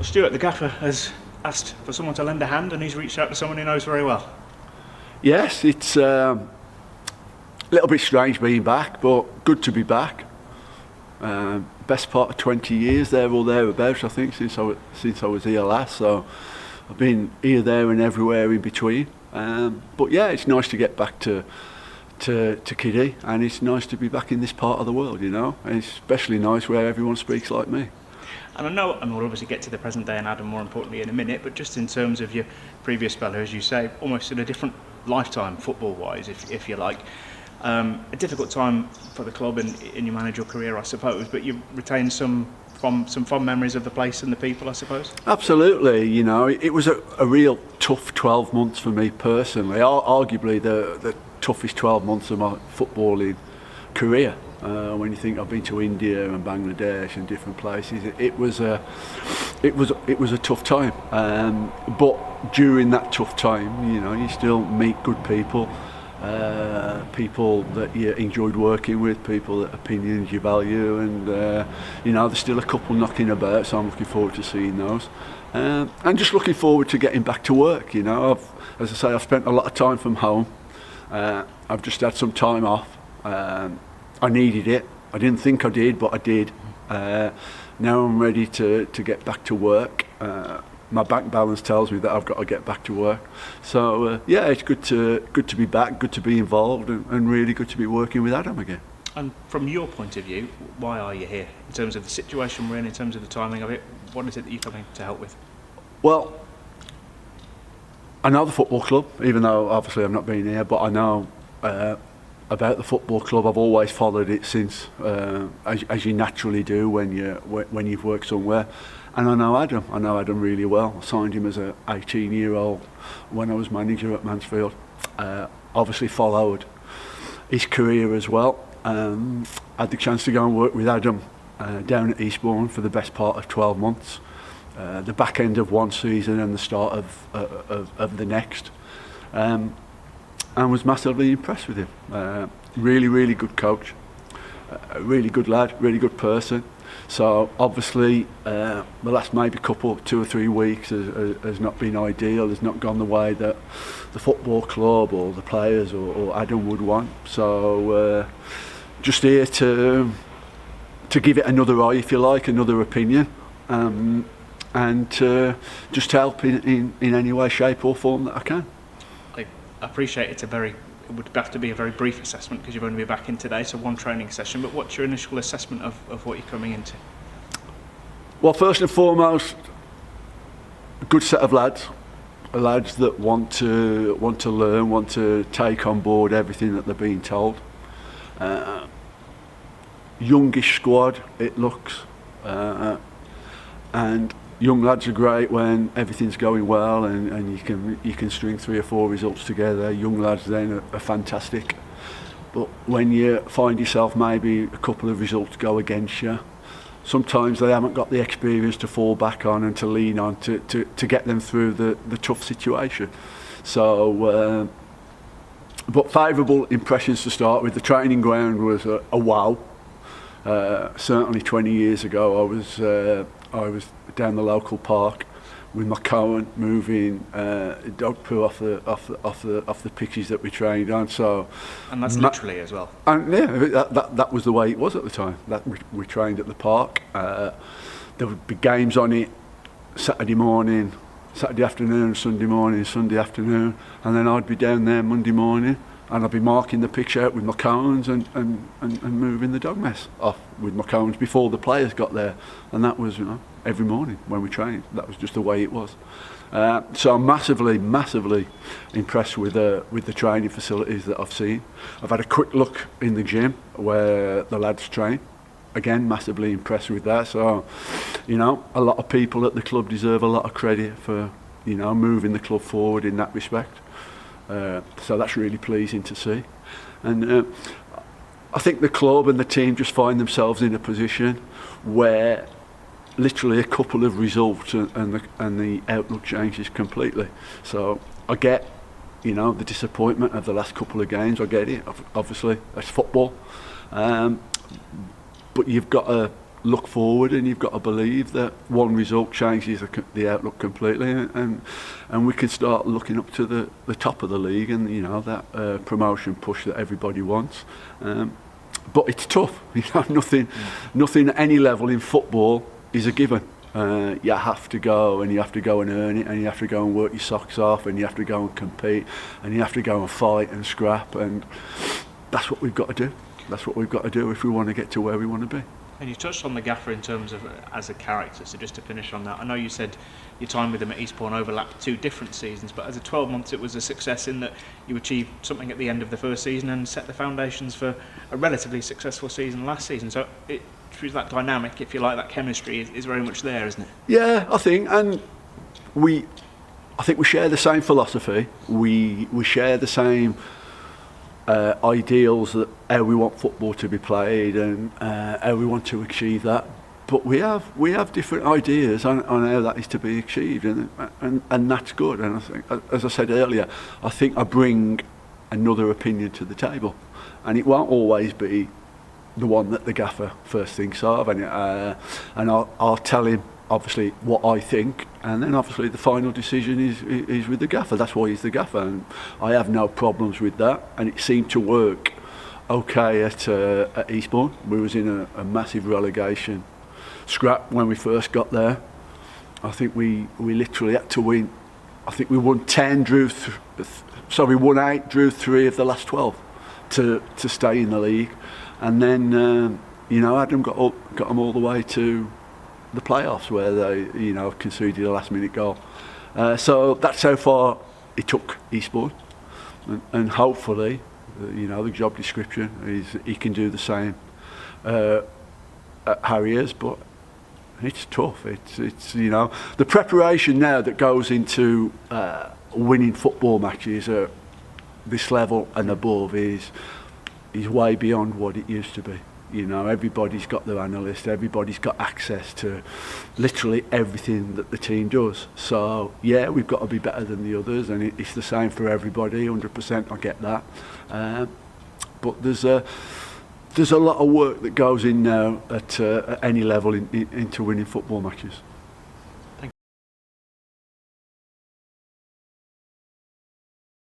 Well, Stuart, the gaffer, has asked for someone to lend a hand, and he's reached out to someone he knows very well. Yes, it's a little bit strange being back, but good to be back. Best part of 20 years there or thereabouts, I think, since I was here last. So I've been here, there, and everywhere in between. But yeah, it's nice to get back to Kiddie, and it's nice to be back in this part of the world, you know. And it's especially nice where everyone speaks like me. And I know, and we'll obviously get to the present day and Adam more importantly in a minute, but just in terms of your previous spell, as you say, almost in a different lifetime football-wise, if you like. A difficult time for the club in your managerial career, I suppose, but you retain some fond memories of the place and the people, I suppose? Absolutely, you know, it was a real tough 12 months for me personally, arguably the toughest 12 months of my footballing career. When you think I've been to India and Bangladesh and different places, it was a tough time. But during that tough time, you know, you still meet good people, people that you enjoyed working with, people that opinions you value, and you know, there's still a couple knocking about, so I'm looking forward to seeing those. And just looking forward to getting back to work. You know, as I say, I've spent a lot of time from home. I've just had some time off. I needed it. I didn't think I did, but I did. Now I'm ready to get back to work. My bank balance tells me that I've got to get back to work. So yeah, it's good to be back, good to be involved, and really good to be working with Adam again. And from your point of view, why are you here? In terms of the situation we're in terms of the timing of it, what is it that you're coming to help with? Well, I know the football club, even though obviously I've not been here, but I know about the football club. I've always followed it since, as you naturally do when you've worked somewhere. And I know Adam really well. I signed him as an 18-year-old when I was manager at Mansfield. Obviously followed his career as well. Had the chance to go and work with Adam down at Eastbourne for the best part of 12 months. The back end of one season and the start of the next. And was massively impressed with him. Really good coach, a really good lad, really good person. So obviously the last maybe two or three weeks has not been ideal, has not gone the way that the football club or the players or Adam would want. So just here to give it another eye, if you like, another opinion, and just help in any way, shape or form that I can. I appreciate it would have to be a very brief assessment because you've only been back in today, so one training session, but what's your initial assessment of what you're coming into? Well, first and foremost, a good set of lads that want to learn, want to take on board everything that they're being told. Youngish squad, it looks, and young lads are great when everything's going well and you can string 3 or 4 results together. Young lads then are fantastic. But when you find yourself maybe a couple of results go against you, sometimes they haven't got the experience to fall back on and to lean on to get them through the tough situation. So, but favourable impressions to start with. The training ground was a wow. Certainly 20 years ago I was down the local park with my Cohen moving dog poo off the pitches that we trained on. So, and that's literally as well. And yeah, that was the way it was at the time. That we trained at the park. There would be games on it Saturday morning, Saturday afternoon, Sunday morning, Sunday afternoon, and then I'd be down there Monday morning. And I'd be marking the pitch out with my cones and moving the dog mess off with my cones before the players got there. And that was, you know, every morning when we trained. That was just the way it was. So I'm massively impressed with the training facilities that I've seen. I've had a quick look in the gym where the lads train. Again, massively impressed with that. So, you know, a lot of people at the club deserve a lot of credit for, you know, moving the club forward in that respect. So that's really pleasing to see. And I think the club and the team just find themselves in a position where literally a couple of results and the outlook changes completely. So I get, you know, the disappointment of the last couple of games. I get it. Obviously, that's football. But you've got to look forward, and you've got to believe that one result changes the outlook completely, and we can start looking up to the top of the league, and you know that promotion push that everybody wants. But it's tough. You know, nothing at any level in football is a given. You have to go, and you have to go and earn it, and you have to go and work your socks off, and you have to go and compete, and you have to go and fight and scrap, and that's what we've got to do. That's what we've got to do if we want to get to where we want to be. And you touched on the gaffer in terms of as a character, so just to finish on that, I know you said your time with him at Eastbourne overlapped 2 different seasons, but as a 12 months it was a success in that you achieved something at the end of the first season and set the foundations for a relatively successful season last season. So that dynamic, if you like, that chemistry is very much there, isn't it? Yeah, I think, and I think we share the same philosophy. We share the same ideals that how we want football to be played, and how we want to achieve that. But we have different ideas on how that is to be achieved, and that's good. And I think, as I said earlier, I think I bring another opinion to the table, and it won't always be the one that the gaffer first thinks of, and I'll tell him obviously what I think, and then obviously the final decision is with the gaffer. That's why he's the gaffer, and I have no problems with that. And it seemed to work okay at Eastbourne. We was in a massive relegation scrap when we first got there. I think we literally had to win. I think we won 10, we won 8, drew 3 of the last 12 to stay in the league. And then Adam got them all the way to the playoffs, where they conceded a last minute goal. So that's how far it took Eastbourne, and hopefully the job description is he can do the same at Harriers. But it's tough. It's the preparation now that goes into winning football matches at this level and above is way beyond what it used to be. Everybody's got their analyst, everybody's got access to literally everything that the team does. So yeah, we've got to be better than the others, and it's the same for everybody. 100%, I get that. But there's a lot of work that goes in now at any level into winning football matches.